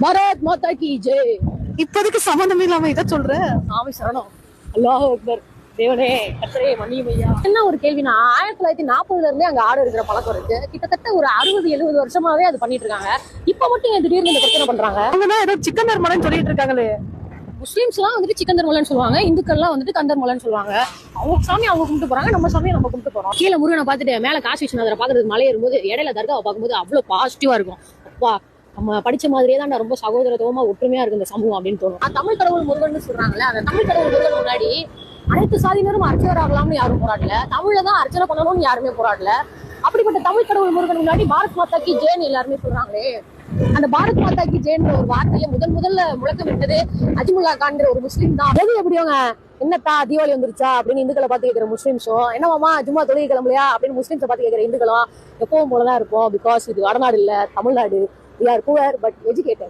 பாரத் மாதா கி ஜெய். இப்போதைக்கு சம்பந்தமே இல்லாம இதை சொல்ற. சாமி சரணம். அல்லாஹ் அக்பர். தேவனே கர்த்தரே மன்னியுமையா. என்ன ஒரு கேள்வினா 1940 இருந்தே அங்க ஆடு இருக்கிற பழக்கம் இருக்கு. கிட்டத்தட்ட ஒரு 60-70 வருஷமாவே அது பண்ணிட்டு இருக்காங்க. இப்ப மட்டும் ஏன் திடீர்னு இந்த பிரச்சனை பண்றாங்க? அவங்க ஏதோ சிக்கன் தர்மலன்னு சொல்லிட்டு இருக்காங்களே. முஸ்லிம்ஸ் எல்லாம் வந்துட்டு சிக்கன் தர்மலன்னு சொல்லுவாங்க, இந்துக்கள் எல்லாம் வந்துட்டு கந்தர்மலன்னு சொல்லுவாங்க. அவங்க சாமி அவங்க கும்பிட்டு போறாங்க, நம்ம சாமியை நம்ம கும்பிட்டு போறோம். கீழே முருகனை பார்த்துட்டு மேல காசி விஸ்வநாதரை பாக்குறது, மலை ஏறும்போது இடையில தர்காவை பார்க்கும்போது அவ்வளவு பாசிட்டிவா இருக்கும். அப்பா நம்ம படிச்ச மாதிரியே தான் ரொம்ப சகோதரத்துவமா ஒற்றுமையா இருக்கு இந்த சமூகம் அப்படின்னு தோணும். தமிழ் கடவுள் முருகன் சொல்றாங்களே, அந்த தமிழ் கடவுள் முருகன் முன்னாடி அனைத்து சாதியினரும் அர்ச்சகர் ஆகலாம்னு யாரும் போராடல, தமிழ்ல தான் அர்ச்சனை பண்ணணும்னு யாருமே போராடல. அப்படிப்பட்ட தமிழ் கடவுள் முருகன் முன்னாடி பாரத் மாதா கி ஜெய்ன்னு எல்லாருமே சொல்றாங்களே. அந்த பாரத் மாதா கி ஜெய்ன்ற ஒரு வார்த்தையை முதல்ல முழக்கமிட்டது அஜ்முல்லா கான்ற ஒரு முஸ்லீம் தான். எது எப்படியோங்க என்னத்தா தீபாவளி வந்துருச்சா அப்படின்னு இந்துக்களை பார்த்து கேட்கிற முஸ்லிம்ஸும், என்னவாமா ஜும்மா தொழுகை கிளம்பலையா அப்படின்னு முஸ்லிம்ஸை பார்த்து கேட்கிற இந்துக்களும் எப்பவும் போலதான் இருக்கும். பிகாஸ் இது வடநாடு இல்ல, Tamil Nadu. We are poor but educated.